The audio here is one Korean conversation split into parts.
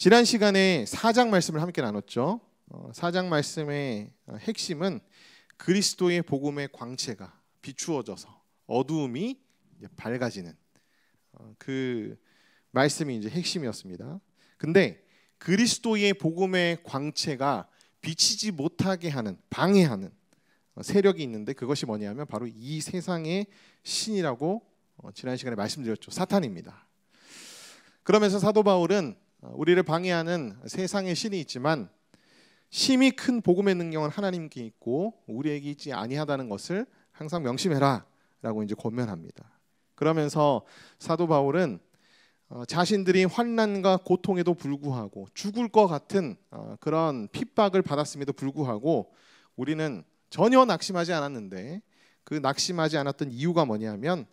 지난 시간에 4장 말씀을 함께 나눴죠. 4장 말씀의 핵심은 그리스도의 복음의 광채가 비추어져서 어두움이 밝아지는 그 말씀이 이제 핵심이었습니다. 근데 그리스도의 복음의 광채가 비치지 못하게 하는, 방해하는 세력이 있는데 그것이 뭐냐면 바로 이 세상의 신이라고 지난 시간에 말씀드렸죠. 사탄입니다. 그러면서 사도 바울은 우리를 방해하는 세상의 신이 있지만 심히 큰 복음의 능력은 하나님께 있고 우리에게 있지 아니하다는 것을 항상 명심해라 라고 이제 권면합니다. 그러면서 사도 바울은 자신들이 환난과 고통에도 불구하고 죽을 것 같은 그런 핍박을 받았음에도 불구하고 우리는 전혀 낙심하지 않았는데, 그 낙심하지 않았던 이유가 뭐냐면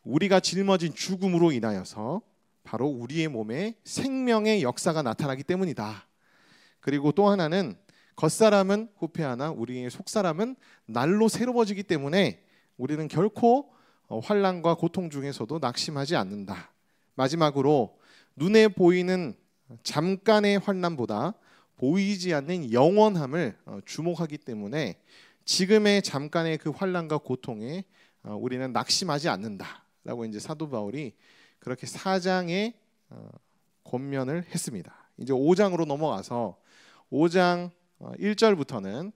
우리가 짊어진 죽음으로 인하여서 바로 우리의 몸에 생명의 역사가 나타나기 때문이다. 그리고 또 하나는 겉사람은 후패하나 우리의 속사람은 날로 새로워지기 때문에 우리는 결코 환난과 고통 중에서도 낙심하지 않는다. 마지막으로 눈에 보이는 잠깐의 환난보다 보이지 않는 영원함을 주목하기 때문에 지금의 잠깐의 그 환난과 고통에 우리는 낙심하지 않는다라고 이제 사도 바울이 그렇게 4장에 권면을 했습니다. 이제 5장으로 넘어가서 5장 1절부터는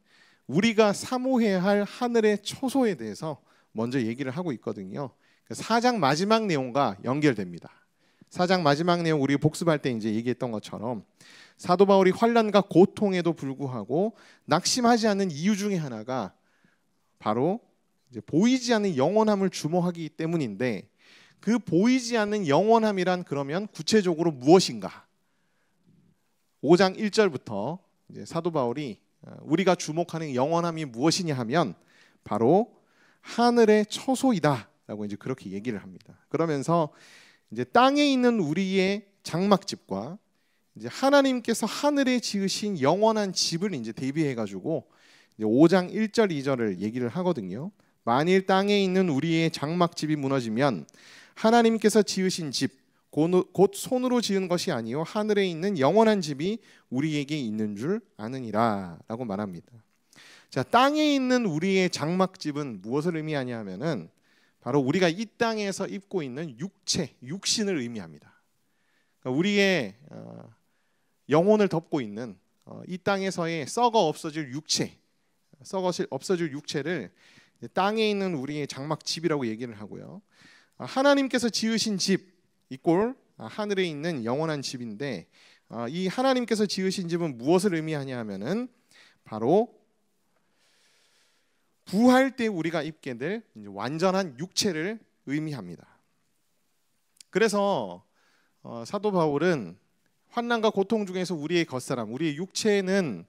우리가 사모해야 할 하늘의 초소에 대해서 먼저 얘기를 하고 있거든요. 4장 마지막 내용과 연결됩니다. 4장 마지막 내용 우리 복습할 때 이제 얘기했던 것처럼 사도 바울이 환난과 고통에도 불구하고 낙심하지 않는 이유 중에 하나가 바로 이제 보이지 않는 영원함을 주목하기 때문인데, 그 보이지 않는 영원함이란 그러면 구체적으로 무엇인가? 5장 1절부터 이제 사도 바울이 우리가 주목하는 영원함이 무엇이냐 하면 바로 하늘의 처소이다라고 이제 그렇게 얘기를 합니다. 그러면서 이제 땅에 있는 우리의 장막집과 이제 하나님께서 하늘에 지으신 영원한 집을 이제 대비해 가지고 5장 1절 2절을 얘기를 하거든요. 만일 땅에 있는 우리의 장막집이 무너지면 하나님께서 지으신 집 곧 손으로 지은 것이 아니요 하늘에 있는 영원한 집이 우리에게 있는 줄 아느니라 라고 말합니다. 자, 땅에 있는 우리의 장막집은 무엇을 의미하냐 하면은 바로 우리가 이 땅에서 입고 있는 육체, 육신을 의미합니다. 그러니까 우리의 영혼을 덮고 있는 이 땅에서의 썩어 없어질 육체, 없어질 육체를 땅에 있는 우리의 장막집이라고 얘기를 하고요. 하나님께서 지으신 집 이꼴 하늘에 있는 영원한 집인데, 이 하나님께서 지으신 집은 무엇을 의미하냐 하면은 바로 부활 때 우리가 입게 될 완전한 육체를 의미합니다. 그래서 사도 바울은 환난과 고통 중에서 우리의 겉사람, 우리의 육체는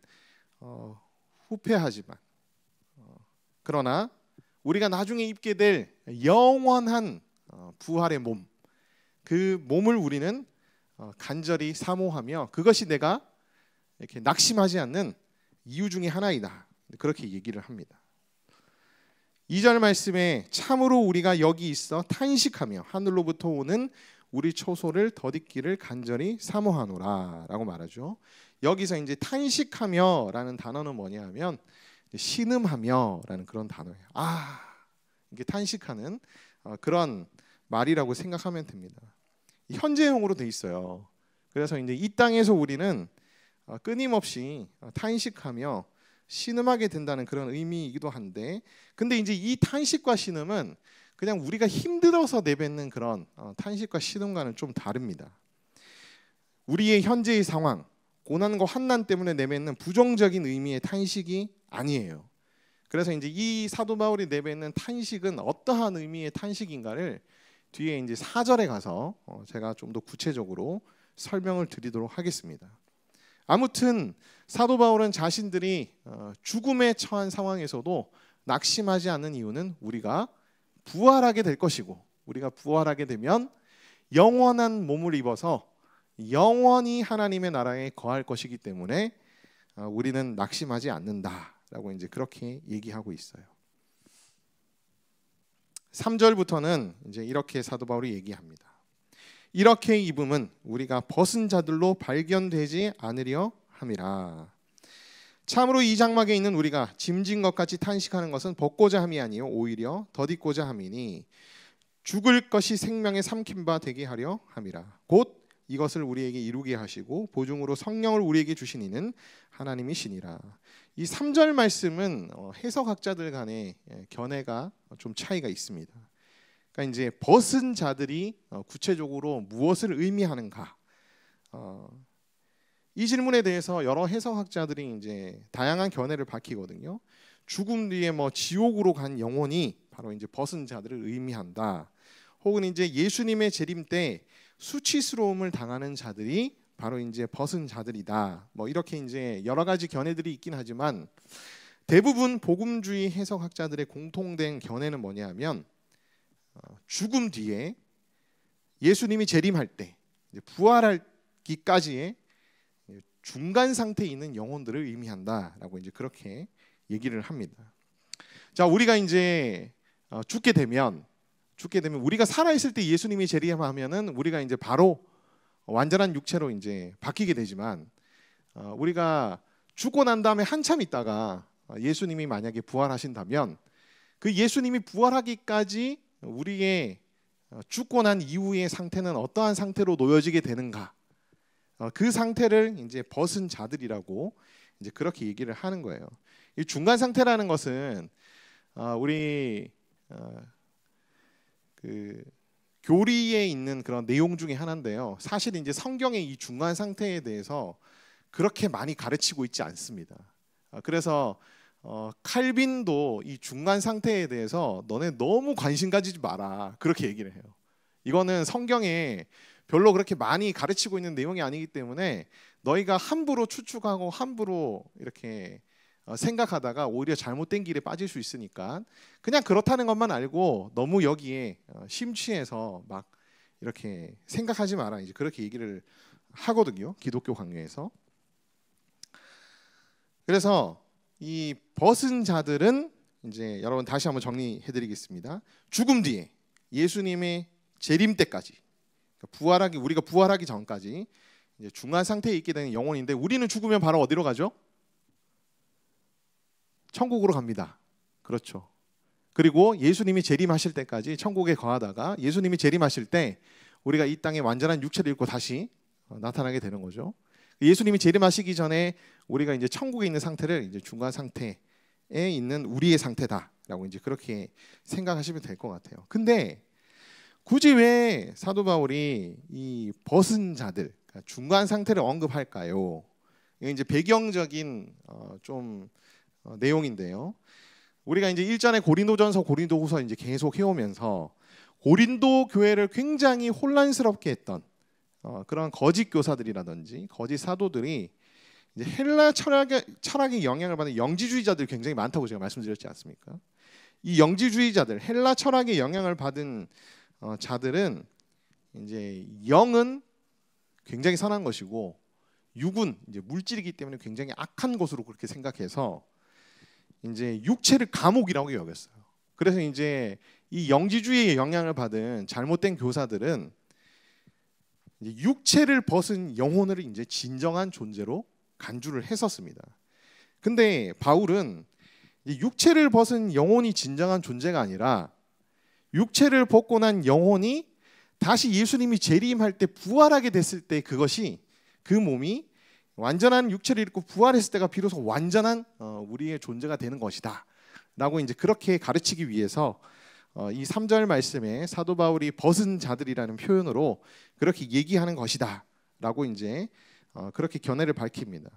후패하지만 그러나 우리가 나중에 입게 될 영원한 부활의 몸, 그 몸을 우리는 간절히 사모하며 그것이 내가 이렇게 낙심하지 않는 이유 중에 하나이다. 그렇게 얘기를 합니다. 2절 말씀에 참으로 우리가 여기 있어 탄식하며 하늘로부터 오는 우리 초소를 덧입기를 간절히 사모하노라 라고 말하죠. 여기서 이제 탄식하며 라는 단어는 뭐냐 하면 신음하며 라는 그런 단어예요. 이게 탄식하는 그런 말이라고 생각하면 됩니다. 현재형으로 돼 있어요. 그래서 이제 이 땅에서 우리는 끊임없이 탄식하며 신음하게 된다는 그런 의미이기도 한데, 근데 이제 이 탄식과 신음은 그냥 우리가 힘들어서 내뱉는 그런 탄식과 신음과는 좀 다릅니다. 우리의 현재의 상황, 고난과 환난 때문에 내뱉는 부정적인 의미의 탄식이 아니에요. 그래서 이제 이 사도 바울이 내뱉는 탄식은 어떠한 의미의 탄식인가를 뒤에 이제 4절에 가서 제가 좀 더 구체적으로 설명을 드리도록 하겠습니다. 아무튼 사도 바울은 자신들이 죽음에 처한 상황에서도 낙심하지 않는 이유는 우리가 부활하게 될 것이고, 우리가 부활하게 되면 영원한 몸을 입어서 영원히 하나님의 나라에 거할 것이기 때문에 우리는 낙심하지 않는다라고 이제 그렇게 얘기하고 있어요. 3절부터는 이제 이렇게 사도 바울이 얘기합니다. 이렇게 입음은 우리가 벗은 자들로 발견되지 않으려 함이라. 참으로 이 장막에 있는 우리가 짐진 것 같이 탄식하는 것은 벗고자 함이 아니요 오히려 덧입고자 함이니 죽을 것이 생명에 삼킨 바 되게 하려 함이라. 곧 이것을 우리에게 이루게 하시고 보증으로 성령을 우리에게 주신 이는 하나님이시니라. 이 3절 말씀은 해석학자들 간의 견해가 좀 차이가 있습니다. 그러니까 이제 벗은 자들이 구체적으로 무엇을 의미하는가? 이 질문에 대해서 여러 해석학자들이 이제 다양한 견해를 밝히거든요. 죽음 뒤에 뭐 지옥으로 간 영혼이 바로 이제 벗은 자들을 의미한다. 혹은 이제 예수님의 재림 때 수치스러움을 당하는 자들이 바로 이제 벗은 자들이다. 뭐 이렇게 이제 여러 가지 견해들이 있긴 하지만 대부분 복음주의 해석학자들의 공통된 견해는 뭐냐면 죽음 뒤에 예수님이 재림할 때 부활하기까지의 중간 상태에 있는 영혼들을 의미한다라고 이제 그렇게 얘기를 합니다. 자, 우리가 이제 죽게 되면 우리가 살아 있을 때 예수님이 재림하면은 우리가 이제 바로 완전한 육체로 이제 바뀌게 되지만 우리가 죽고 난 다음에 한참 있다가 예수님이 만약에 부활하신다면 그 예수님이 부활하기까지 우리의 죽고 난 이후의 상태는 어떠한 상태로 놓여지게 되는가? 그 상태를 이제 벗은 자들이라고 이제 그렇게 얘기를 하는 거예요. 이 중간 상태라는 것은 우리 그 교리에 있는 그런 내용 중에 하나인데요. 사실 이제 성경의 이 중간 상태에 대해서 그렇게 많이 가르치고 있지 않습니다. 그래서 칼빈도 이 중간 상태에 대해서 너네 너무 관심 가지지 마라 그렇게 얘기를 해요. 이거는 성경에 별로 그렇게 많이 가르치고 있는 내용이 아니기 때문에 너희가 함부로 추측하고 함부로 이렇게 생각하다가 오히려 잘못된 길에 빠질 수 있으니까 그냥 그렇다는 것만 알고 너무 여기에 심취해서 막 이렇게 생각하지 마라 이제 그렇게 얘기를 하거든요. 기독교 강요에서. 그래서 이 벗은 자들은 이제 여러분 다시 한번 정리해드리겠습니다. 죽음 뒤에 예수님의 재림 때까지 우리가 부활하기 전까지 이제 중간 상태에 있게 되는 영혼인데 우리는 죽으면 바로 어디로 가죠? 천국으로 갑니다. 그렇죠. 그리고 예수님이 재림하실 때까지 천국에 거하다가 예수님이 재림하실 때 우리가 이 땅에 완전한 육체를 입고 다시 나타나게 되는 거죠. 예수님이 재림하시기 전에 우리가 이제 천국에 있는 상태를 이제 중간 상태에 있는 우리의 상태다라고 이제 그렇게 생각하시면 될 것 같아요. 근데 굳이 왜 사도 바울이 이 벗은 자들, 그러니까 중간 상태를 언급할까요? 이게 이제 배경적인 내용인데요. 우리가 이제 일전에 고린도전서, 고린도후서 이제 계속 해오면서 고린도 교회를 굉장히 혼란스럽게 했던 그런 거짓 교사들이라든지 거짓 사도들이 이제 헬라 철학의 영향을 받는 영지주의자들이 굉장히 많다고 제가 말씀드렸지 않습니까? 이 영지주의자들, 헬라 철학의 영향을 받은 자들은 이제 영은 굉장히 선한 것이고 육은 이제 물질이기 때문에 굉장히 악한 것으로 그렇게 생각해서 이제 육체를 감옥이라고 여겼어요. 그래서 이제 이 영지주의의 영향을 받은 잘못된 교사들은 이제 육체를 벗은 영혼을 이제 진정한 존재로 간주를 했었습니다. 근데 바울은 육체를 벗은 영혼이 진정한 존재가 아니라 육체를 벗고 난 영혼이 다시 예수님이 재림할 때 부활하게 됐을 때 그것이 그 몸이 완전한 육체를 입고 부활했을 때가 비로소 완전한 우리의 존재가 되는 것이다 라고 이제 그렇게 가르치기 위해서 이 3절 말씀에 사도 바울이 벗은 자들이라는 표현으로 그렇게 얘기하는 것이다 라고 이제 그렇게 견해를 밝힙니다.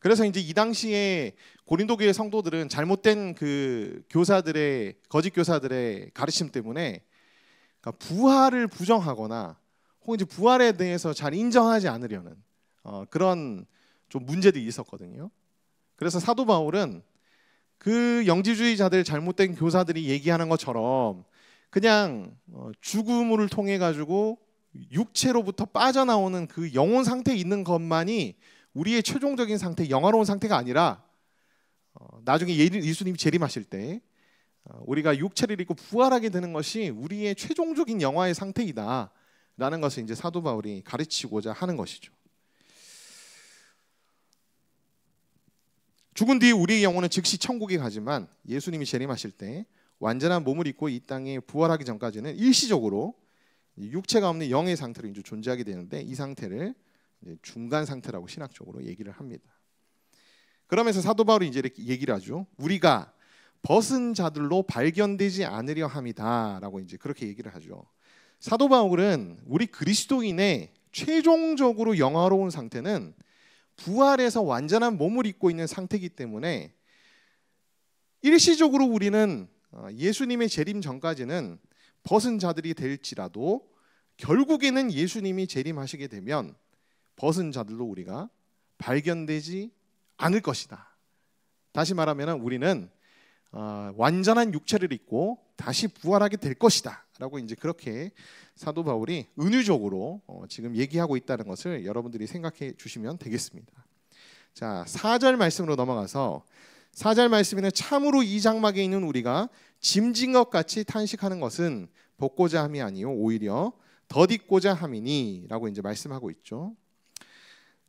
그래서 이제 이 당시에 고린도 교회 성도들은 잘못된 그 교사들의 거짓 교사들의 가르침 때문에 그러니까 부활을 부정하거나 혹은 이제 부활에 대해서 잘 인정하지 않으려는 그런 좀 문제들이 있었거든요. 그래서 사도 바울은 그 영지주의자들 잘못된 교사들이 얘기하는 것처럼 그냥 죽음을 통해 가지고 육체로부터 빠져나오는 그 영혼 상태에 있는 것만이 우리의 최종적인 상태, 영화로운 상태가 아니라 나중에 예수님이 재림하실 때 우리가 육체를 입고 부활하게 되는 것이 우리의 최종적인 영화의 상태이다 라는 것을 이제 사도 바울이 가르치고자 하는 것이죠. 죽은 뒤 우리의 영혼은 즉시 천국에 가지만 예수님이 재림하실 때 완전한 몸을 입고 이 땅에 부활하기 전까지는 일시적으로 육체가 없는 영의 상태로 이제 존재하게 되는데, 이 상태를 이제 중간 상태라고 신학적으로 얘기를 합니다. 그러면서 사도 바울이 이제 이렇게 얘기를 하죠. 우리가 벗은 자들로 발견되지 않으려 함이다라고 이제 그렇게 얘기를 하죠. 사도 바울은 우리 그리스도인의 최종적으로 영화로운 상태는 부활해서 완전한 몸을 입고 있는 상태이기 때문에 일시적으로 우리는 예수님의 재림 전까지는 벗은 자들이 될지라도 결국에는 예수님이 재림하시게 되면 벗은 자들로 우리가 발견되지 않을 것이다. 다시 말하면 우리는 완전한 육체를 입고 다시 부활하게 될 것이다 라고 이제 그렇게 사도 바울이 은유적으로 지금 얘기하고 있다는 것을 여러분들이 생각해 주시면 되겠습니다. 자, 4절 말씀으로 넘어가서 4절 말씀에는 참으로 이 장막에 있는 우리가 짐진 것 같이 탄식하는 것은 벗고자 함이 아니요 오히려 덧입고자 함이니 라고 이제 말씀하고 있죠.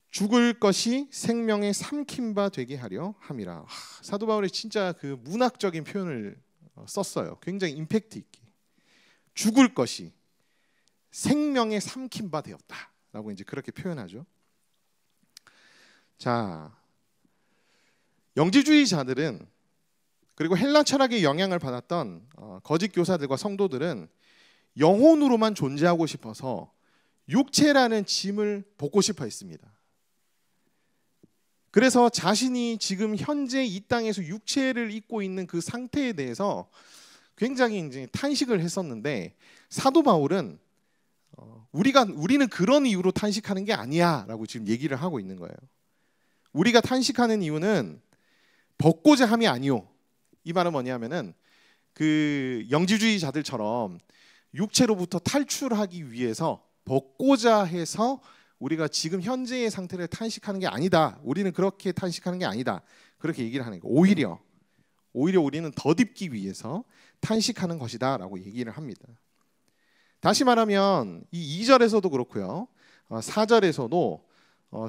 죽을 것이 생명의 삼킨 바 되게 하려 함이라. 사도 바울이 진짜 그 문학적인 표현을 썼어요. 굉장히 임팩트 있게. 죽을 것이 생명의 삼킨 바 되었다라고 이제 그렇게 표현하죠. 자, 영지주의자들은 그리고 헬라 철학의 영향을 받았던 거짓 교사들과 성도들은 영혼으로만 존재하고 싶어서 육체라는 짐을 벗고 싶어 했습니다. 그래서 자신이 지금 현재 이 땅에서 육체를 입고 있는 그 상태에 대해서 굉장히 이제 탄식을 했었는데, 사도 바울은 우리는 그런 이유로 탄식하는 게 아니야라고 지금 얘기를 하고 있는 거예요. 우리가 탄식하는 이유는 벗고자 함이 아니요. 이 말은 뭐냐면은 그 영지주의자들처럼 육체로부터 탈출하기 위해서 벗고자 해서 우리가 지금 현재의 상태를 탄식하는 게 아니다. 우리는 그렇게 탄식하는 게 아니다. 그렇게 얘기를 하는 거예요. 오히려 우리는 덧입기 위해서 탄식하는 것이다 라고 얘기를 합니다. 다시 말하면 이 2절에서도 그렇고요, 4절에서도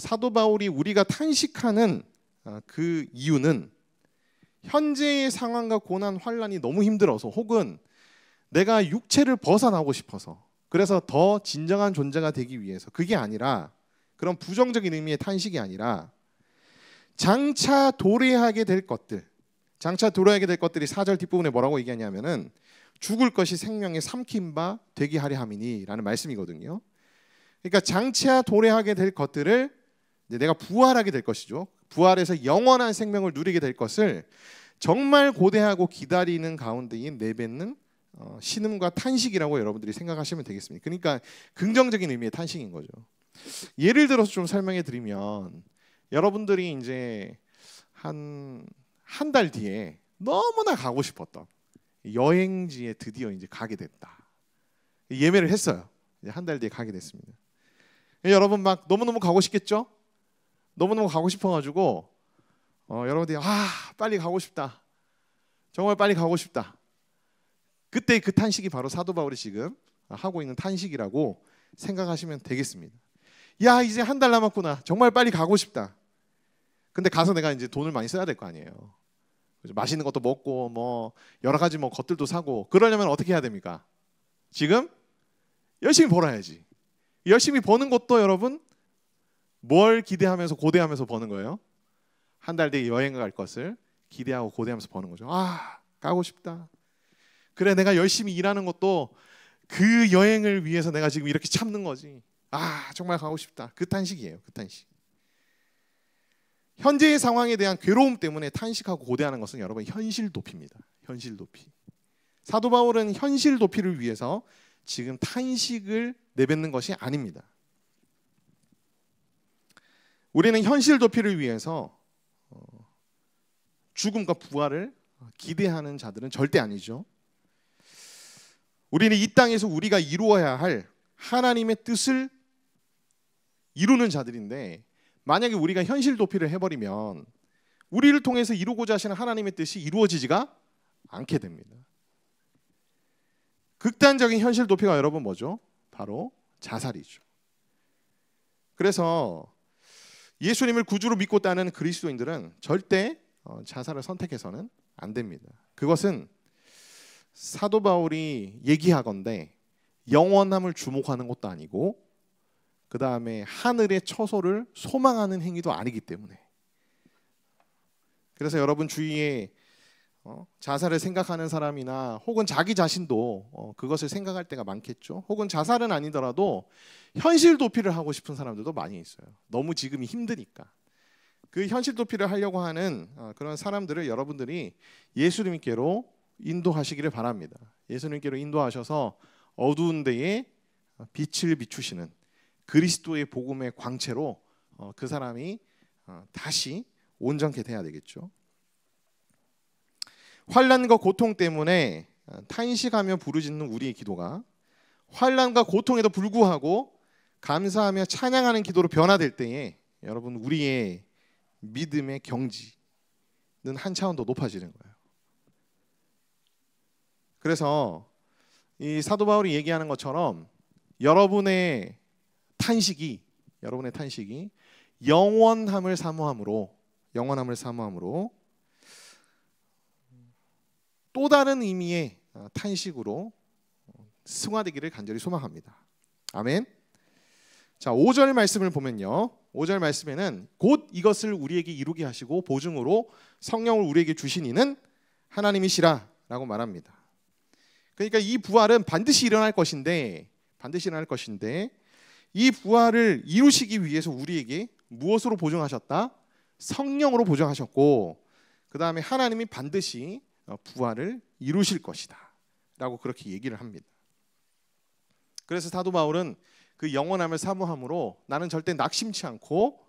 사도 바울이 우리가 탄식하는 그 이유는 현재의 상황과 고난, 환난이 너무 힘들어서, 혹은 내가 육체를 벗어나고 싶어서, 그래서 더 진정한 존재가 되기 위해서, 그게 아니라, 그런 부정적인 의미의 탄식이 아니라 장차 도래하게 될 것들이 4절 뒷부분에 뭐라고 얘기하냐면은 죽을 것이 생명의 삼킨 바 되게 하려 함이니 라는 말씀이거든요. 그러니까 장차 도래하게 될 것들을 내가 부활하게 될 것이죠. 부활해서 영원한 생명을 누리게 될 것을 정말 고대하고 기다리는 가운데에 내뱉는 신음과 탄식이라고 여러분들이 생각하시면 되겠습니다. 그러니까 긍정적인 의미의 탄식인 거죠. 예를 들어서 좀 설명해 드리면, 여러분들이 이제 한 달 뒤에 너무나 가고 싶었던 여행지에 드디어 이제 가게 됐다. 예매를 했어요. 이제 한 달 뒤에 가게 됐습니다. 여러분 막 너무너무 가고 싶겠죠? 너무너무 가고 싶어가지고 여러분들이 빨리 가고 싶다. 정말 빨리 가고 싶다. 그때 그 탄식이 바로 사도 바울이 지금 하고 있는 탄식이라고 생각하시면 되겠습니다. 야, 이제 한 달 남았구나. 정말 빨리 가고 싶다. 근데 가서 내가 이제 돈을 많이 써야 될 거 아니에요. 맛있는 것도 먹고 뭐 여러 가지 뭐 것들도 사고, 그러려면 어떻게 해야 됩니까? 지금 열심히 벌어야지. 열심히 버는 것도 여러분 뭘 기대하면서 고대하면서 버는 거예요? 한 달 뒤에 여행 갈 것을 기대하고 고대하면서 버는 거죠. 가고 싶다. 그래, 내가 열심히 일하는 것도 그 여행을 위해서 내가 지금 이렇게 참는 거지. 정말 가고 싶다. 그 탄식이에요. 그 탄식. 현재의 상황에 대한 괴로움 때문에 탄식하고 고대하는 것은 여러분 현실 도피입니다. 현실 도피. 사도 바울은 현실 도피를 위해서 지금 탄식을 내뱉는 것이 아닙니다. 우리는 현실 도피를 위해서 죽음과 부활을 기대하는 자들은 절대 아니죠. 우리는 이 땅에서 우리가 이루어야 할 하나님의 뜻을 이루는 자들인데, 만약에 우리가 현실 도피를 해버리면 우리를 통해서 이루고자 하시는 하나님의 뜻이 이루어지지가 않게 됩니다. 극단적인 현실 도피가 여러분 뭐죠? 바로 자살이죠. 그래서 예수님을 구주로 믿고 따르는 그리스도인들은 절대 자살을 선택해서는 안 됩니다. 그것은 사도 바울이 얘기하건대 영원함을 주목하는 것도 아니고 그 다음에 하늘의 처소를 소망하는 행위도 아니기 때문에, 그래서 여러분 주위에 자살을 생각하는 사람이나 혹은 자기 자신도 그것을 생각할 때가 많겠죠. 혹은 자살은 아니더라도 현실 도피를 하고 싶은 사람들도 많이 있어요. 너무 지금이 힘드니까. 그 현실 도피를 하려고 하는 그런 사람들을 여러분들이 예수님께로 인도하시기를 바랍니다. 예수님께로 인도하셔서 어두운 데에 빛을 비추시는 그리스도의 복음의 광채로 그 사람이 다시 온전케 돼야 되겠죠. 환난과 고통 때문에 탄식하며 부르짖는 우리의 기도가 환난과 고통에도 불구하고 감사하며 찬양하는 기도로 변화될 때에 여러분 우리의 믿음의 경지는 한 차원 더 높아지는 거예요. 그래서 이 사도 바울이 얘기하는 것처럼 여러분의 탄식이 영원함을 사모함으로 또 다른 의미의 탄식으로 승화되기를 간절히 소망합니다. 아멘. 자, 5절 말씀을 보면요. 5절 말씀에는 곧 이것을 우리에게 이루게 하시고 보증으로 성령을 우리에게 주신 이는 하나님이시라 라고 말합니다. 그러니까 이 부활은 반드시 일어날 것인데 이 부활을 이루시기 위해서 우리에게 무엇으로 보증하셨다? 성령으로 보증하셨고 그 다음에 하나님이 반드시 부활을 이루실 것이다 라고 그렇게 얘기를 합니다. 그래서 사도 바울은 그 영원함을 사모함으로 나는 절대 낙심치 않고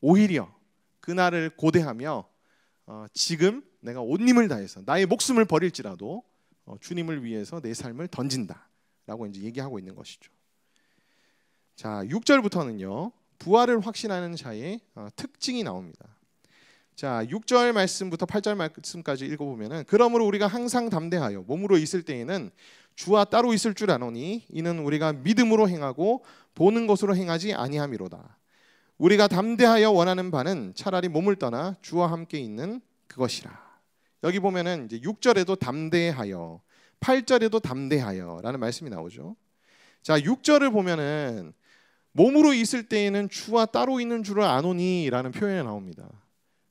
오히려 그날을 고대하며 지금 내가 온 힘을 다해서 나의 목숨을 버릴지라도 주님을 위해서 내 삶을 던진다 라고 이제 얘기하고 있는 것이죠. 자, 6절부터는요 부활을 확신하는 자의 특징이 나옵니다. 자, 6절 말씀부터 8절 말씀까지 읽어보면은 그러므로 우리가 항상 담대하여 몸으로 있을 때에는 주와 따로 있을 줄 아노니 이는 우리가 믿음으로 행하고 보는 것으로 행하지 아니함이로다. 우리가 담대하여 원하는 바는 차라리 몸을 떠나 주와 함께 있는 그것이라. 여기 보면은 이제 6절에도 담대하여, 8절에도 담대하여라는 말씀이 나오죠. 자, 6절을 보면은 몸으로 있을 때에는 주와 따로 있는 줄을 아노니라는 표현이 나옵니다.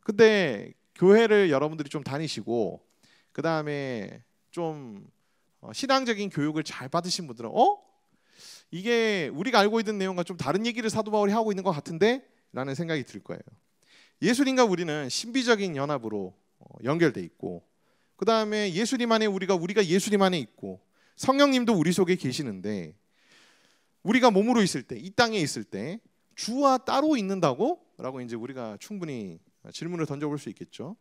근데 교회를 여러분들이 좀 다니시고 그 다음에 좀 신앙적인 교육을 잘 받으신 분들은 이게 우리가 알고 있는 내용과 좀 다른 얘기를 사도 바울이 하고 있는 것 같은데? 라는 생각이 들 거예요. 예수님과 우리는 신비적인 연합으로 연결돼 있고 그 다음에 예수님 안에 우리가 예수님 안에 있고 성령님도 우리 속에 계시는데 우리가 몸으로 있을 때, 이 땅에 있을 때 주와 따로 있는다고? 라고 이제 우리가 충분히 질문을 던져볼 수 있겠죠.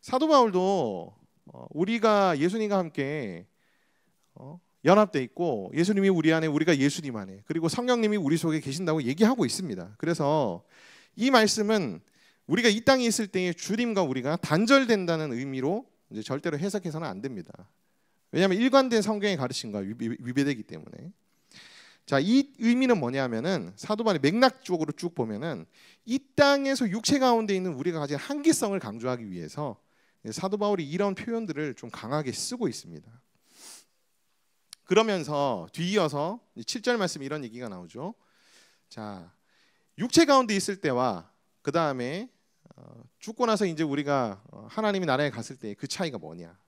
사도 바울도 우리가 예수님과 함께 연합돼 있고 예수님이 우리 안에, 우리가 예수님 안에, 그리고 성령님이 우리 속에 계신다고 얘기하고 있습니다. 그래서 이 말씀은 우리가 이 땅에 있을 때에 주님과 우리가 단절된다는 의미로 이제 절대로 해석해서는 안 됩니다. 왜냐하면 일관된 성경의 가르침과 위배되기 때문에. 자, 이 의미는 뭐냐면은 사도 바울이 맥락적으로 쭉 보면은 이 땅에서 육체 가운데 있는 우리가 가진 한계성을 강조하기 위해서 사도 바울이 이런 표현들을 좀 강하게 쓰고 있습니다. 그러면서 뒤이어서 7절 말씀 이런 얘기가 나오죠. 자, 육체 가운데 있을 때와 그 다음에 죽고 나서 이제 우리가 하나님의 나라에 갔을 때 그 차이가 뭐냐?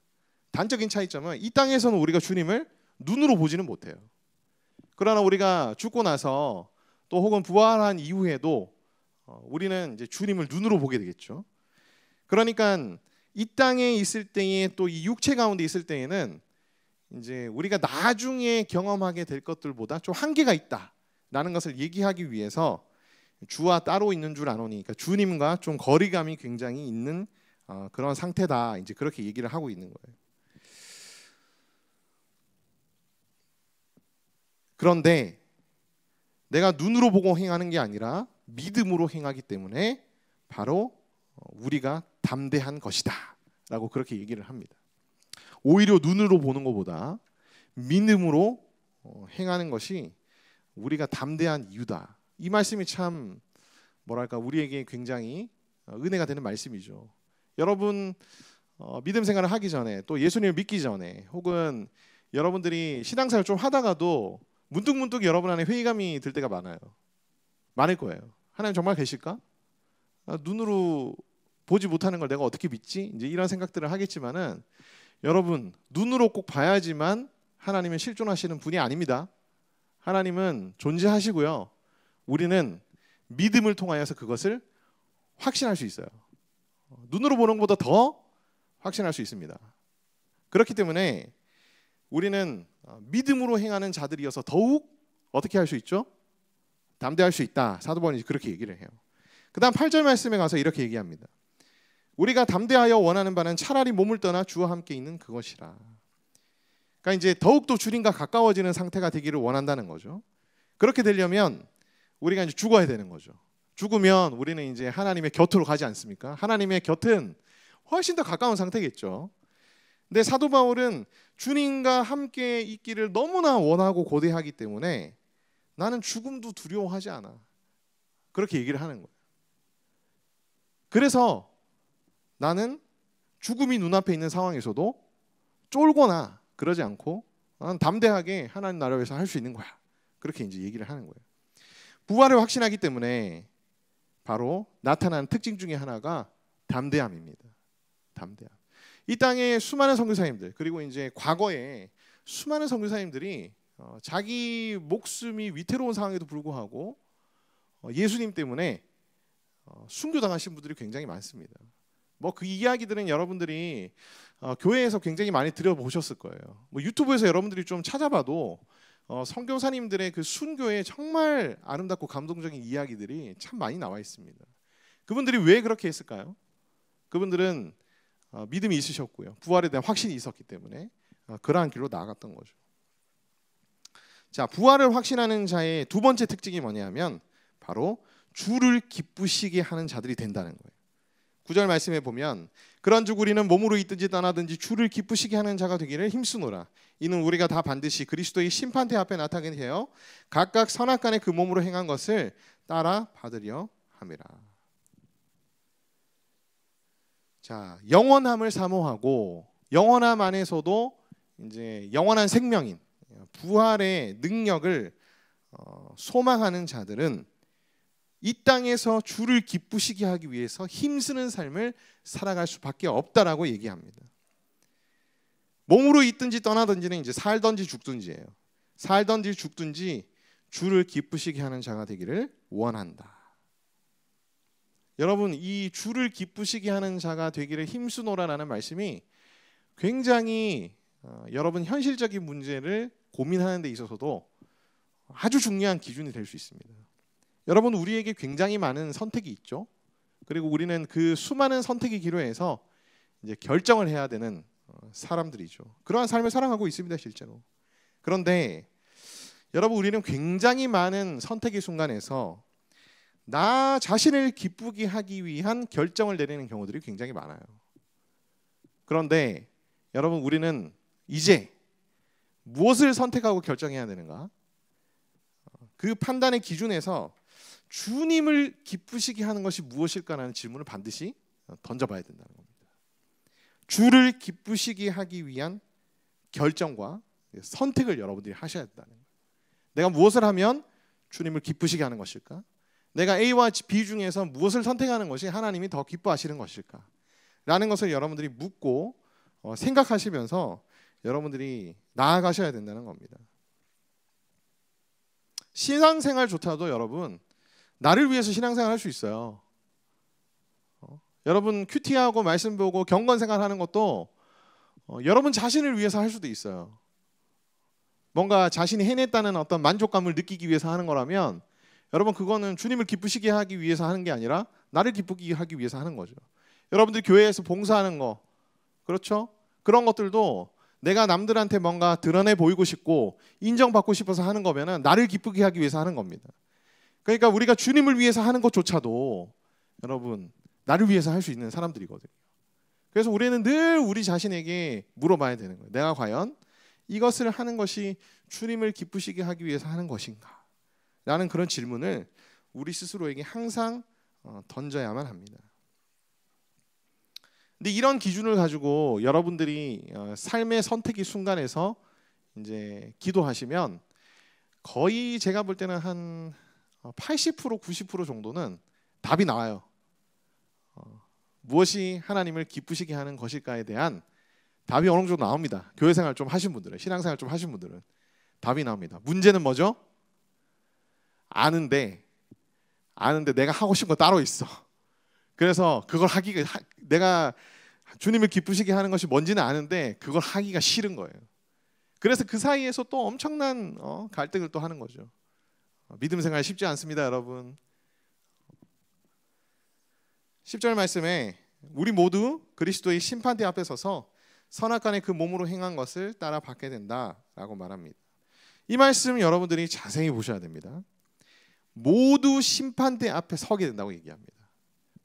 단적인 차이점은 이 땅에서는 우리가 주님을 눈으로 보지는 못해요. 그러나 우리가 죽고 나서 또 혹은 부활한 이후에도 우리는 이제 주님을 눈으로 보게 되겠죠. 그러니까 이 땅에 있을 때에 또 이 육체 가운데 있을 때에는 이제 우리가 나중에 경험하게 될 것들보다 좀 한계가 있다라는 것을 얘기하기 위해서 주와 따로 있는 줄 아노니, 그러니까 주님과 좀 거리감이 굉장히 있는 그런 상태다. 이제 그렇게 얘기를 하고 있는 거예요. 그런데 내가 눈으로 보고 행하는 게 아니라 믿음으로 행하기 때문에 바로 우리가 담대한 것이다 라고 그렇게 얘기를 합니다. 오히려 눈으로 보는 것보다 믿음으로 행하는 것이 우리가 담대한 이유다. 이 말씀이 참 뭐랄까 우리에게 굉장히 은혜가 되는 말씀이죠. 여러분 믿음 생활을 하기 전에 또 예수님을 믿기 전에 혹은 여러분들이 신앙생활을 좀 하다가도 문득문득 여러분 안에 회의감이 들 때가 많아요. 많을 거예요. 하나님 정말 계실까? 눈으로 보지 못하는 걸 내가 어떻게 믿지? 이제 이런 생각들을 하겠지만은 여러분 눈으로 꼭 봐야지만 하나님은 실존하시는 분이 아닙니다. 하나님은 존재하시고요. 우리는 믿음을 통하여서 그것을 확신할 수 있어요. 눈으로 보는 것보다 더 확신할 수 있습니다. 그렇기 때문에 우리는 믿음으로 행하는 자들이어서 더욱 어떻게 할 수 있죠? 담대할 수 있다. 사도 바울이 그렇게 얘기를 해요. 그 다음 8절 말씀에 가서 이렇게 얘기합니다. 우리가 담대하여 원하는 바는 차라리 몸을 떠나 주와 함께 있는 그것이라. 그러니까 이제 더욱더 주님과 가까워지는 상태가 되기를 원한다는 거죠. 그렇게 되려면 우리가 이제 죽어야 되는 거죠. 죽으면 우리는 이제 하나님의 곁으로 가지 않습니까? 하나님의 곁은 훨씬 더 가까운 상태겠죠. 근데 사도 바울은 주님과 함께 있기를 너무나 원하고 고대하기 때문에 나는 죽음도 두려워하지 않아. 그렇게 얘기를 하는 거예요. 그래서 나는 죽음이 눈앞에 있는 상황에서도 쫄거나 그러지 않고 나는 담대하게 하나님 나라를 위해서 할 수 있는 거야. 그렇게 이제 얘기를 하는 거예요. 부활을 확신하기 때문에 바로 나타나는 특징 중에 하나가 담대함입니다. 담대함. 이 땅에 수많은 선교사님들 그리고 이제 과거에 수많은 선교사님들이 자기 목숨이 위태로운 상황에도 불구하고 예수님 때문에 순교당하신 분들이 굉장히 많습니다. 뭐 그 이야기들은 여러분들이 교회에서 굉장히 많이 들어보셨을 거예요. 뭐 유튜브에서 여러분들이 좀 찾아봐도 선교사님들의 그 순교의 정말 아름답고 감동적인 이야기들이 참 많이 나와 있습니다. 그분들이 왜 그렇게 했을까요? 그분들은 믿음이 있으셨고요. 부활에 대한 확신이 있었기 때문에 그러한 길로 나아갔던 거죠. 자, 부활을 확신하는 자의 두 번째 특징이 뭐냐면 바로 주를 기쁘시게 하는 자들이 된다는 거예요. 9절 말씀에 보면 그런즉 우리는 몸으로 있든지 떠나든지 주를 기쁘시게 하는 자가 되기를 힘쓰노라. 이는 우리가 다 반드시 그리스도의 심판대 앞에 나타나게 되어 각각 선악간에 그 몸으로 행한 것을 따라 받으려 함이라. 자, 영원함을 사모하고 영원함 안에서도 이제 영원한 생명인 부활의 능력을 소망하는 자들은 이 땅에서 주를 기쁘시게 하기 위해서 힘쓰는 삶을 살아갈 수밖에 없다라고 얘기합니다. 몸으로 있든지 떠나든지는 이제 살든지 죽든지예요. 살든지 죽든지 주를 기쁘시게 하는 자가 되기를 원한다. 여러분, 이 주를 기쁘시게 하는 자가 되기를 힘쓰노라라는 말씀이 굉장히 여러분 현실적인 문제를 고민하는 데 있어서도 아주 중요한 기준이 될 수 있습니다. 여러분, 우리에게 굉장히 많은 선택이 있죠. 그리고 우리는 그 수많은 선택의 기로에서 이제 결정을 해야 되는 사람들이죠. 그러한 삶을 살아가고 있습니다, 실제로. 그런데 여러분, 우리는 굉장히 많은 선택의 순간에서 나 자신을 기쁘게 하기 위한 결정을 내리는 경우들이 굉장히 많아요. 그런데 여러분, 우리는 이제 무엇을 선택하고 결정해야 되는가? 그 판단의 기준에서 주님을 기쁘시게 하는 것이 무엇일까라는 질문을 반드시 던져봐야 된다는 겁니다. 주를 기쁘시게 하기 위한 결정과 선택을 여러분들이 하셔야 된다는 거예요. 내가 무엇을 하면 주님을 기쁘시게 하는 것일까? 내가 A와 B 중에서 무엇을 선택하는 것이 하나님이 더 기뻐하시는 것일까? 라는 것을 여러분들이 묻고 생각하시면서 여러분들이 나아가셔야 된다는 겁니다. 신앙생활조차도 여러분 나를 위해서 신앙생활 할 수 있어요. 여러분 큐티하고 말씀 보고 경건생활하는 것도 여러분 자신을 위해서 할 수도 있어요. 뭔가 자신이 해냈다는 어떤 만족감을 느끼기 위해서 하는 거라면 여러분 그거는 주님을 기쁘시게 하기 위해서 하는 게 아니라 나를 기쁘게 하기 위해서 하는 거죠. 여러분들 교회에서 봉사하는 거 그렇죠? 그런 것들도 내가 남들한테 뭔가 드러내 보이고 싶고 인정받고 싶어서 하는 거면은 나를 기쁘게 하기 위해서 하는 겁니다. 그러니까 우리가 주님을 위해서 하는 것조차도 여러분 나를 위해서 할 수 있는 사람들이거든요. 그래서 우리는 늘 우리 자신에게 물어봐야 되는 거예요. 내가 과연 이것을 하는 것이 주님을 기쁘시게 하기 위해서 하는 것인가? 라는 그런 질문을 우리 스스로에게 항상 던져야만 합니다. 근데 이런 기준을 가지고 여러분들이 삶의 선택의 순간에서 이제 기도하시면 거의 제가 볼 때는 한 80% 90% 정도는 답이 나와요. 무엇이 하나님을 기쁘시게 하는 것일까에 대한 답이 어느 정도 나옵니다. 교회 생활 좀 하신 분들은, 신앙생활 좀 하신 분들은 답이 나옵니다. 문제는 뭐죠? 아는데 내가 하고 싶은 거 따로 있어. 그래서 그걸 내가 주님을 기쁘시게 하는 것이 뭔지는 아는데 그걸 하기가 싫은 거예요. 그래서 그 사이에서 또 엄청난 갈등을 또 하는 거죠. 믿음 생활 쉽지 않습니다, 여러분. 10절 말씀에 우리 모두 그리스도의 심판대 앞에 서서 선악간에 그 몸으로 행한 것을 따라 받게 된다라고 말합니다. 이 말씀 여러분들이 자세히 보셔야 됩니다. 모두 심판대 앞에 서게 된다고 얘기합니다.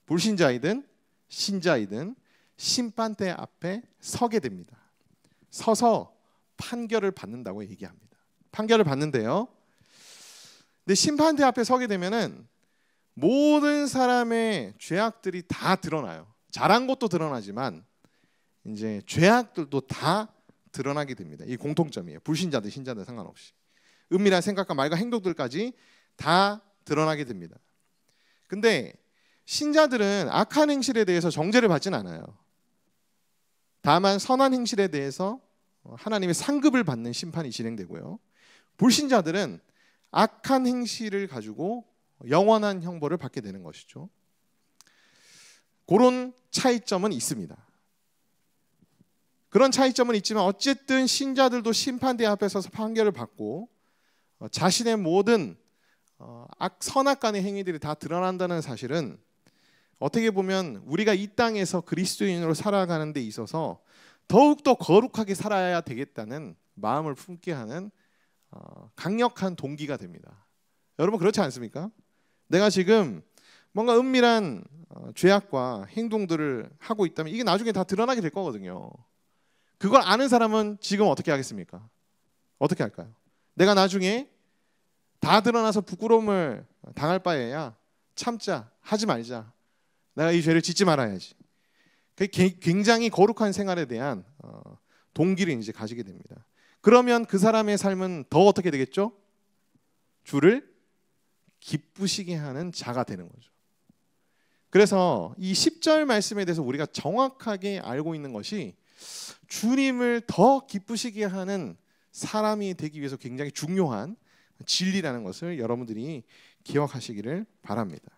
불신자이든 신자이든 심판대 앞에 서게 됩니다. 서서 판결을 받는다고 얘기합니다. 판결을 받는데요. 근데 심판대 앞에 서게 되면은 모든 사람의 죄악들이 다 드러나요. 잘한 것도 드러나지만 이제 죄악들도 다 드러나게 됩니다. 이 공통점이에요. 불신자들, 신자들 상관없이 은밀한 생각과 말과 행동들까지 다 드러나게 됩니다. 근데 신자들은 악한 행실에 대해서 정죄를 받지는 않아요. 다만 선한 행실에 대해서 하나님의 상급을 받는 심판이 진행되고요. 불신자들은 악한 행실을 가지고 영원한 형벌을 받게 되는 것이죠. 그런 차이점은 있습니다. 그런 차이점은 있지만 어쨌든 신자들도 심판대 앞에 서서 판결을 받고 자신의 모든 선악간의 행위들이 다 드러난다는 사실은 어떻게 보면 우리가 이 땅에서 그리스도인으로 살아가는 데 있어서 더욱더 거룩하게 살아야 되겠다는 마음을 품게 하는 강력한 동기가 됩니다. 여러분 그렇지 않습니까? 내가 지금 뭔가 은밀한 죄악과 행동들을 하고 있다면 이게 나중에 다 드러나게 될 거거든요. 그걸 아는 사람은 지금 어떻게 하겠습니까? 어떻게 할까요? 내가 나중에 다 드러나서 부끄러움을 당할 바에야 참자, 하지 말자. 내가 이 죄를 짓지 말아야지. 굉장히 거룩한 생활에 대한 동기를 이제 가지게 됩니다. 그러면 그 사람의 삶은 더 어떻게 되겠죠? 주를 기쁘시게 하는 자가 되는 거죠. 그래서 이 10절 말씀에 대해서 우리가 정확하게 알고 있는 것이 주님을 더 기쁘시게 하는 사람이 되기 위해서 굉장히 중요한 진리라는 것을 여러분들이 기억하시기를 바랍니다.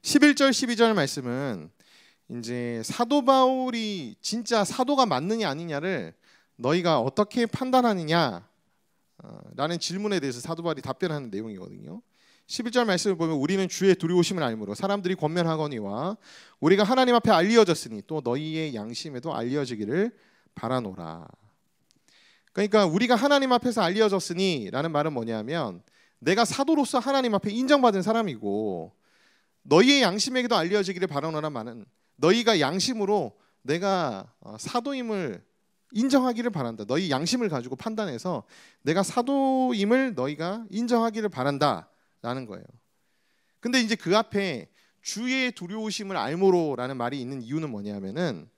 11절 12절 말씀은 이제 사도 바울이 진짜 사도가 맞느냐 아니냐를 너희가 어떻게 판단하느냐 라는 질문에 대해서 사도 바울이 답변하는 내용이거든요. 11절 말씀을 보면 우리는 주의 두려우심을 알므로 사람들이 권면하거니와 우리가 하나님 앞에 알려졌으니 또 너희의 양심에도 알려지기를 바라노라. 그러니까 우리가 하나님 앞에서 알려졌으니 라는 말은 뭐냐면 내가 사도로서 하나님 앞에 인정받은 사람이고 너희의 양심에게도 알려지기를 바라노라 말은 너희가 양심으로 내가 사도임을 인정하기를 바란다. 너희 양심을 가지고 판단해서 내가 사도임을 너희가 인정하기를 바란다 라는 거예요. 근데 이제 그 앞에 주의 두려우심을 알므로라는 말이 있는 이유는 뭐냐면은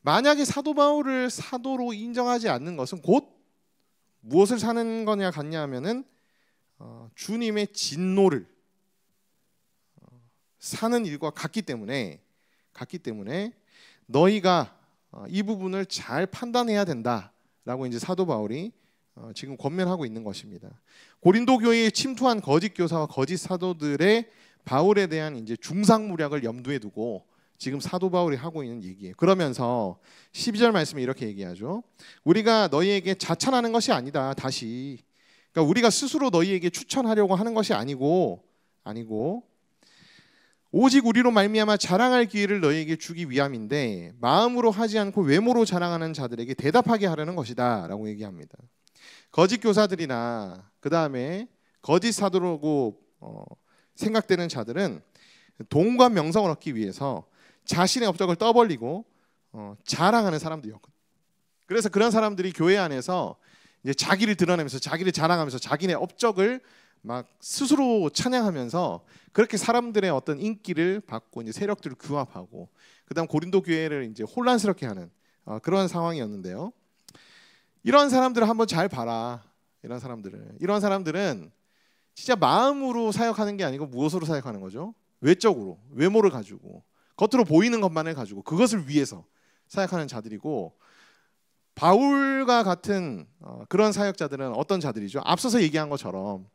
만약에 사도 바울을 사도로 인정하지 않는 것은 곧 무엇을 사는 거냐 같냐 하면은 주님의 진노를 사는 일과 같기 때문에 너희가 이 부분을 잘 판단해야 된다라고 이제 사도 바울이 지금 권면하고 있는 것입니다. 고린도 교회에 침투한 거짓 교사와 거짓 사도들의 바울에 대한 이제 중상무략을 염두에 두고 지금 사도 바울이 하고 있는 얘기예요. 그러면서 12절 말씀에 이렇게 얘기하죠. 우리가 너희에게 자찬하는 것이 아니다. 다시 그러니까 우리가 스스로 너희에게 추천하려고 하는 것이 아니고 오직 우리로 말미암아 자랑할 기회를 너희에게 주기 위함인데 마음으로 하지 않고 외모로 자랑하는 자들에게 대답하게 하려는 것이다 라고 얘기합니다. 거짓 교사들이나 그 다음에 거짓 사도라고 생각되는 자들은 돈과 명성을 얻기 위해서 자신의 업적을 떠벌리고 자랑하는 사람들이었거든요. 그래서 그런 사람들이 교회 안에서 이제 자기를 드러내면서 자기를 자랑하면서 자기네 업적을 막 스스로 찬양하면서 그렇게 사람들의 어떤 인기를 받고 이제 세력들을 규합하고 그다음 고린도 교회를 이제 혼란스럽게 하는 그런 상황이었는데요. 이런 사람들을 한번 잘 봐라. 이런 사람들은 진짜 마음으로 사역하는 게 아니고 무엇으로 사역하는 거죠? 외적으로, 외모를 가지고 겉으로 보이는 것만을 가지고 그것을 위해서 사역하는 자들이고, 바울과 같은 그런 사역자들은 어떤 자들이죠? 앞서서 얘기한 것처럼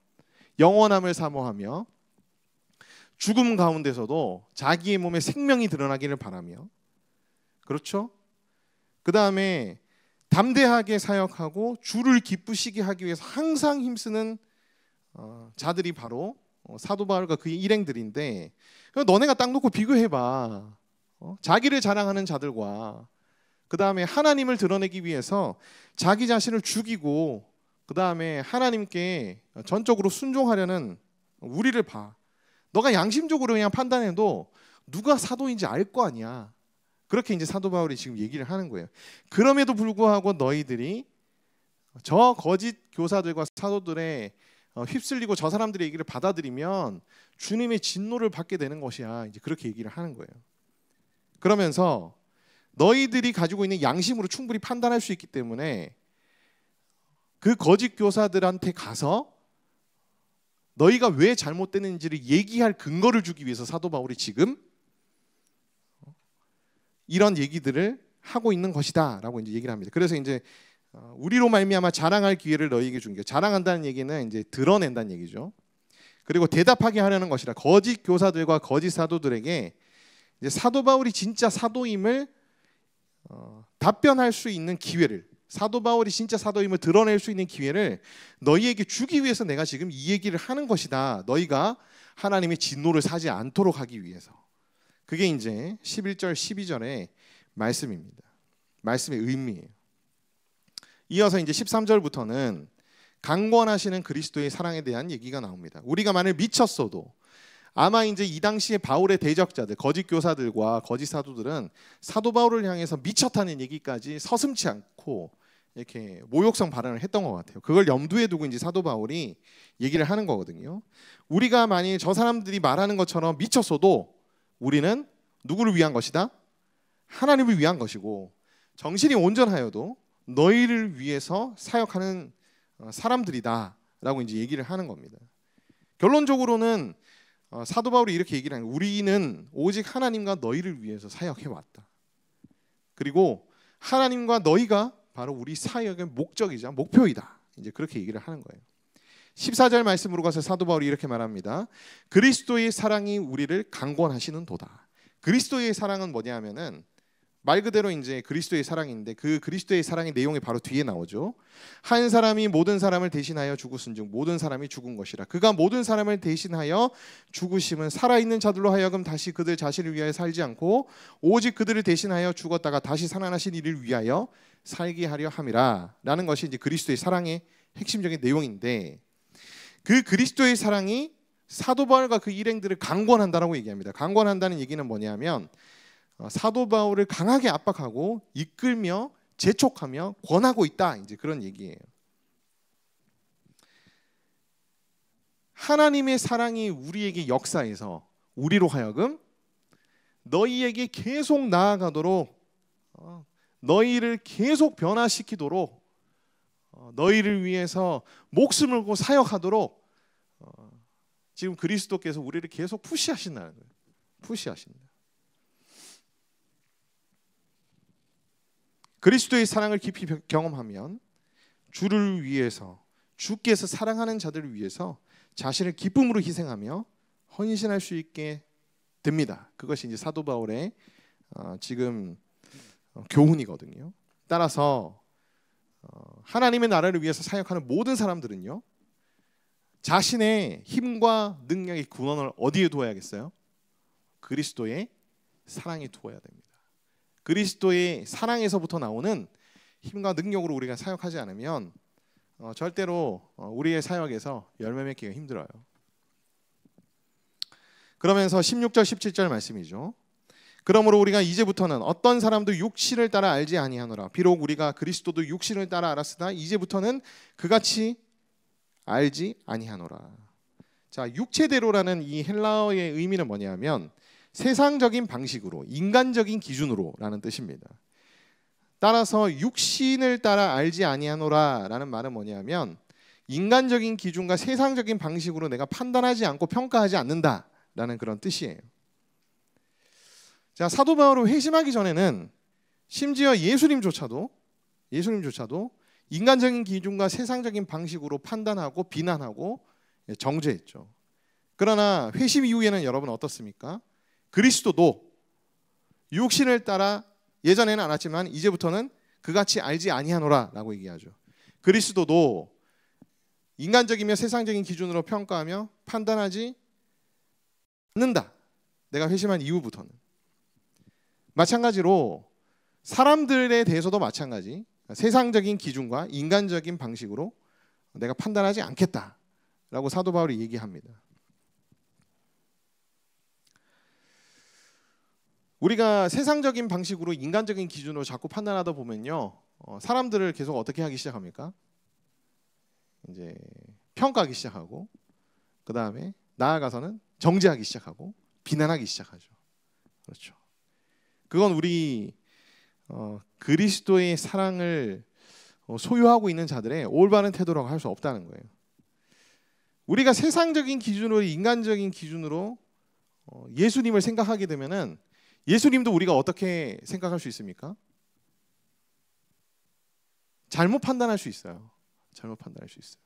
영원함을 사모하며 죽음 가운데서도 자기의 몸에 생명이 드러나기를 바라며, 그렇죠? 그 다음에 담대하게 사역하고 주를 기쁘시게 하기 위해서 항상 힘쓰는 자들이 바로 사도 바울과 그의 일행들인데, 너네가 딱 놓고 비교해봐. 자기를 자랑하는 자들과 그 다음에 하나님을 드러내기 위해서 자기 자신을 죽이고 그 다음에 하나님께 전적으로 순종하려는 우리를 봐. 너가 양심적으로 그냥 판단해도 누가 사도인지 알 거 아니야. 그렇게 이제 사도 바울이 지금 얘기를 하는 거예요. 그럼에도 불구하고 너희들이 저 거짓 교사들과 사도들의 휩쓸리고 저 사람들의 얘기를 받아들이면 주님의 진노를 받게 되는 것이야. 이제 그렇게 얘기를 하는 거예요. 그러면서 너희들이 가지고 있는 양심으로 충분히 판단할 수 있기 때문에 그 거짓 교사들한테 가서 너희가 왜 잘못되는지를 얘기할 근거를 주기 위해서 사도 바울이 지금 이런 얘기들을 하고 있는 것이다 라고 이제 얘기를 합니다. 그래서 이제 우리로 말미암아 자랑할 기회를 너희에게 준 게, 자랑한다는 얘기는 이제 드러낸다는 얘기죠. 그리고 대답하게 하려는 것이라, 거짓 교사들과 거짓 사도들에게 이제 사도 바울이 진짜 사도임을 답변할 수 있는 기회를, 사도 바울이 진짜 사도임을 드러낼 수 있는 기회를 너희에게 주기 위해서 내가 지금 이 얘기를 하는 것이다. 너희가 하나님의 진노를 사지 않도록 하기 위해서. 그게 이제 11절 12절의 말씀입니다. 말씀의 의미예요. 이어서 이제 13절부터는 강권하시는 그리스도의 사랑에 대한 얘기가 나옵니다. 우리가 만일 미쳤어도 아마 이제 이 당시에 바울의 대적자들, 거짓 교사들과 거짓 사도들은 사도 바울을 향해서 미쳤다는 얘기까지 서슴지 않고 이렇게 모욕성 발언을 했던 것 같아요. 그걸 염두에 두고 이제 사도 바울이 얘기를 하는 거거든요. 우리가 만일 저 사람들이 말하는 것처럼 미쳤어도 우리는 누구를 위한 것이다? 하나님을 위한 것이고, 정신이 온전하여도 너희를 위해서 사역하는 사람들이다 라고 이제 얘기를 하는 겁니다. 결론적으로는 사도 바울이 이렇게 얘기를 하는 거예요. 우리는 오직 하나님과 너희를 위해서 사역해 왔다. 그리고 하나님과 너희가 바로 우리 사역의 목적이자 목표이다. 이제 그렇게 얘기를 하는 거예요. 14절 말씀으로 가서 사도 바울이 이렇게 말합니다. 그리스도의 사랑이 우리를 강권하시는 도다. 그리스도의 사랑은 뭐냐 하면은 말 그대로 이제 그리스도의 사랑인데, 그 그리스도의 사랑의 내용이 바로 뒤에 나오죠. 한 사람이 모든 사람을 대신하여 죽으신즉 모든 사람이 죽은 것이라. 그가 모든 사람을 대신하여 죽으심은 살아있는 자들로 하여금 다시 그들 자신을 위하여 살지 않고 오직 그들을 대신하여 죽었다가 다시 살아나신 이를 위하여 살게 하려 함이라. 라는 것이 이제 그리스도의 사랑의 핵심적인 내용인데, 그 그리스도의 사랑이 사도 바울과 그 일행들을 강권한다라고 얘기합니다. 강권한다는 얘기는 뭐냐면 사도 바울을 강하게 압박하고 이끌며 재촉하며 권하고 있다. 이제 그런 얘기예요. 하나님의 사랑이 우리에게 역사해서 우리로 하여금 너희에게 계속 나아가도록, 너희를 계속 변화시키도록, 너희를 위해서 목숨을 걸고 사역하도록 지금 그리스도께서 우리를 계속 푸시하신다는 거예요. 푸시하신다. 그리스도의 사랑을 깊이 경험하면 주를 위해서, 주께서 사랑하는 자들을 위해서 자신을 기쁨으로 희생하며 헌신할 수 있게 됩니다. 그것이 이제 사도 바울의 지금 교훈이거든요. 따라서 하나님의 나라를 위해서 사역하는 모든 사람들은요, 자신의 힘과 능력의 근원을 어디에 두어야겠어요? 그리스도의 사랑에 두어야 됩니다. 그리스도의 사랑에서부터 나오는 힘과 능력으로 우리가 사역하지 않으면 절대로 우리의 사역에서 열매 맺기가 힘들어요. 그러면서 16절 17절 말씀이죠. 그러므로 우리가 이제부터는 어떤 사람도 육신을 따라 알지 아니하노라. 비록 우리가 그리스도도 육신을 따라 알았으나 이제부터는 그같이 알지 아니하노라. 자, 육체대로라는 이 헬라어의 의미는 뭐냐면 세상적인 방식으로, 인간적인 기준으로라는 뜻입니다. 따라서 육신을 따라 알지 아니하노라라는 말은 뭐냐면 인간적인 기준과 세상적인 방식으로 내가 판단하지 않고 평가하지 않는다라는 그런 뜻이에요. 자, 사도 바울은 회심하기 전에는 심지어 예수님조차도 인간적인 기준과 세상적인 방식으로 판단하고 비난하고 정죄했죠. 그러나 회심 이후에는 여러분 어떻습니까? 그리스도도 육신을 따라 예전에는 알았지만 이제부터는 그같이 알지 아니하노라라고 얘기하죠. 그리스도도 인간적이며 세상적인 기준으로 평가하며 판단하지 않는다. 내가 회심한 이후부터는. 마찬가지로 사람들에 대해서도 마찬가지. 세상적인 기준과 인간적인 방식으로 내가 판단하지 않겠다라고 사도 바울이 얘기합니다. 우리가 세상적인 방식으로 인간적인 기준으로 자꾸 판단하다 보면요, 사람들을 계속 어떻게 하기 시작합니까? 이제 평가하기 시작하고, 그 다음에 나아가서는 정죄하기 시작하고 비난하기 시작하죠. 그렇죠. 그건 우리 그리스도의 사랑을 소유하고 있는 자들의 올바른 태도라고 할 수 없다는 거예요. 우리가 세상적인 기준으로, 인간적인 기준으로 예수님을 생각하게 되면은 예수님도 우리가 어떻게 생각할 수 있습니까? 잘못 판단할 수 있어요. 잘못 판단할 수 있어요.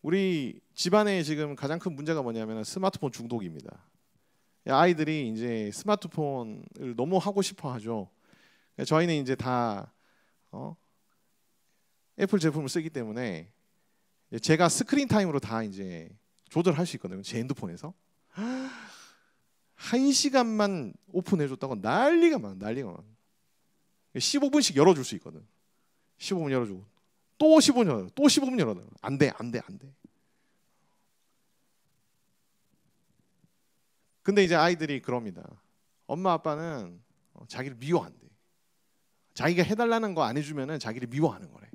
우리 집안에 지금 가장 큰 문제가 뭐냐면 스마트폰 중독입니다. 아이들이 이제 스마트폰을 너무 하고 싶어 하죠. 저희는 이제 다 애플 제품을 쓰기 때문에 제가 스크린 타임으로 다 이제 조절할 수 있거든요. 제 핸드폰에서. 1시간만 오픈해줬다고 난리가 많아. 15분씩 열어줄 수 있거든. 15분 열어주고 또 15분 열어, 또 15분 열어. 안 돼. 근데 이제 아이들이 그럽니다. 엄마 아빠는 자기를 미워한대. 자기가 해달라는 거 안 해주면은 자기를 미워하는 거래.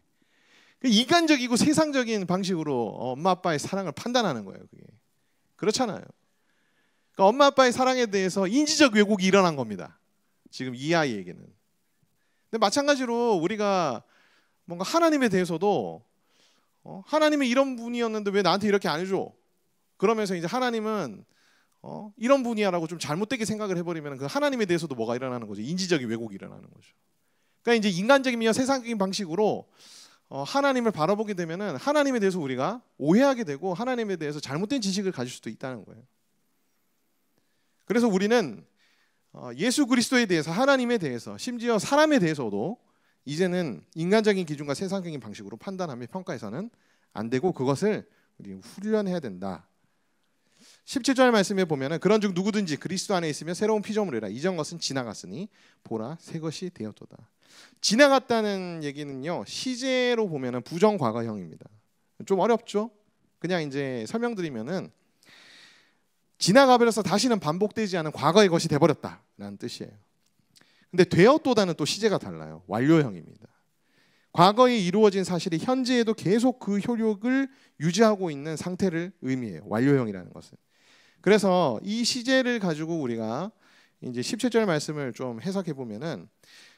인간적이고 세상적인 방식으로 엄마 아빠의 사랑을 판단하는 거예요. 그게 그렇잖아요. 그러니까 엄마 아빠의 사랑에 대해서 인지적 왜곡이 일어난 겁니다. 지금 이 아이에게는. 근데 마찬가지로 우리가 뭔가 하나님에 대해서도 하나님은 이런 분이었는데 왜 나한테 이렇게 안 해줘? 그러면서 이제 하나님은 이런 분이야라고 좀 잘못되게 생각을 해버리면 그 하나님에 대해서도 뭐가 일어나는 거죠? 인지적인 왜곡이 일어나는 거죠. 그러니까 이제 인간적이며 세상적인 방식으로 하나님을 바라보게 되면은 하나님에 대해서 우리가 오해하게 되고 하나님에 대해서 잘못된 지식을 가질 수도 있다는 거예요. 그래서 우리는 예수 그리스도에 대해서, 하나님에 대해서, 심지어 사람에 대해서도 이제는 인간적인 기준과 세상적인 방식으로 판단하며 평가해서는 안 되고 그것을 우리 훈련해야 된다. 17절 말씀에 보면은 그런즉 누구든지 그리스도 안에 있으면 새로운 피조물이라. 이전 것은 지나갔으니 보라 새 것이 되었도다. 지나갔다는 얘기는요, 시제로 보면은 부정 과거형입니다. 좀 어렵죠? 그냥 이제 설명드리면은 지나가 버려서 다시는 반복되지 않은 과거의 것이 돼 버렸다라는 뜻이에요. 근데 되었도다는 또 시제가 달라요. 완료형입니다. 과거에 이루어진 사실이 현재에도 계속 그 효력을 유지하고 있는 상태를 의미해요. 완료형이라는 것은. 그래서 이 시제를 가지고 우리가 이제 17절 말씀을 좀 해석해 보면은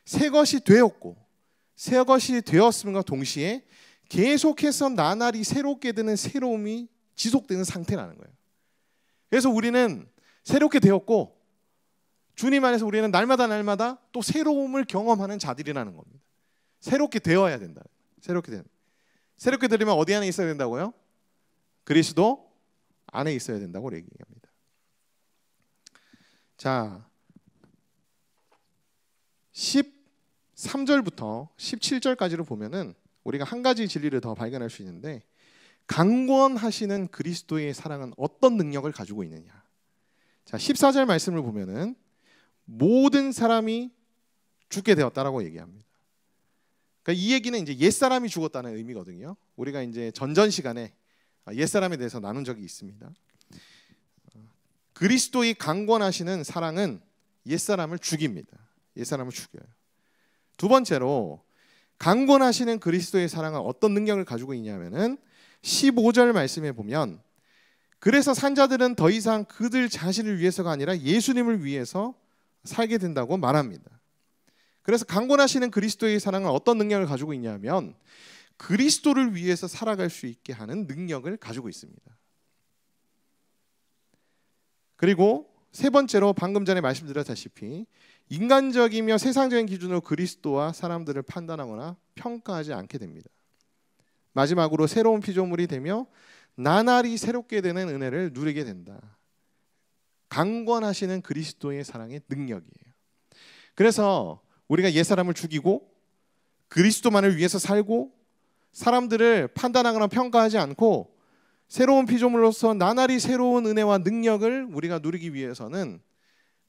새 것이 되었고 새 것이 되었음과 동시에 계속해서 나날이 새롭게 되는 새로움이 지속되는 상태라는 거예요. 그래서 우리는 새롭게 되었고 주님 안에서 우리는 날마다 또 새로움을 경험하는 자들이라는 겁니다. 새롭게 되어야 된다. 새롭게 되려면 어디 안에 있어야 된다고요? 그리스도 안에 있어야 된다고 얘기합니다. 자, 13절부터 17절까지를 보면은 우리가 한 가지 진리를 더 발견할 수 있는데, 강권하시는 그리스도의 사랑은 어떤 능력을 가지고 있느냐. 자, 14절 말씀을 보면은 모든 사람이 죽게 되었다라고 얘기합니다. 그러니까 이 얘기는 이제 옛사람이 죽었다는 의미거든요. 우리가 이제 전전 시간에 옛사람에 대해서 나눈 적이 있습니다. 그리스도의 강권하시는 사랑은 옛사람을 죽입니다. 옛사람을 죽여요. 두 번째로 강권하시는 그리스도의 사랑은 어떤 능력을 가지고 있냐면은 15절 말씀에 보면 그래서 산자들은 더 이상 그들 자신을 위해서가 아니라 예수님을 위해서 살게 된다고 말합니다. 그래서 강권하시는 그리스도의 사랑은 어떤 능력을 가지고 있냐면 그리스도를 위해서 살아갈 수 있게 하는 능력을 가지고 있습니다. 그리고 세 번째로 방금 전에 말씀드렸다시피 인간적이며 세상적인 기준으로 그리스도와 사람들을 판단하거나 평가하지 않게 됩니다. 마지막으로 새로운 피조물이 되며 나날이 새롭게 되는 은혜를 누리게 된다. 강권하시는 그리스도의 사랑의 능력이에요. 그래서 우리가 옛사람을 죽이고 그리스도만을 위해서 살고 사람들을 판단하거나 평가하지 않고 새로운 피조물로서 나날이 새로운 은혜와 능력을 우리가 누리기 위해서는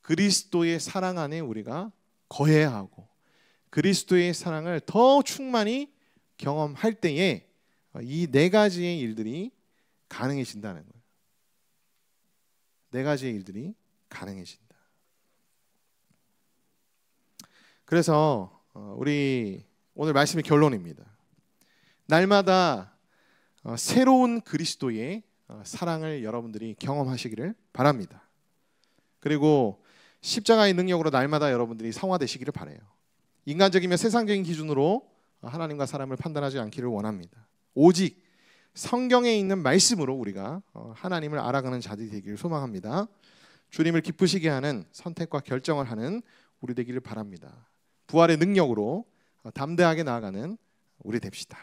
그리스도의 사랑 안에 우리가 거해야 하고 그리스도의 사랑을 더 충만히 경험할 때에 이 네 가지의 일들이 가능해진다는 거예요. 네 가지의 일들이 가능해진다. 그래서 우리 오늘 말씀의 결론입니다. 날마다 새로운 그리스도의 사랑을 여러분들이 경험하시기를 바랍니다. 그리고 십자가의 능력으로 날마다 여러분들이 성화되시기를 바라요. 인간적이며 세상적인 기준으로 하나님과 사람을 판단하지 않기를 원합니다. 오직 성경에 있는 말씀으로 우리가 하나님을 알아가는 자들이 되기를 소망합니다. 주님을 기쁘시게 하는 선택과 결정을 하는 우리 되기를 바랍니다. 부활의 능력으로 담대하게 나아가는 우리 됩시다.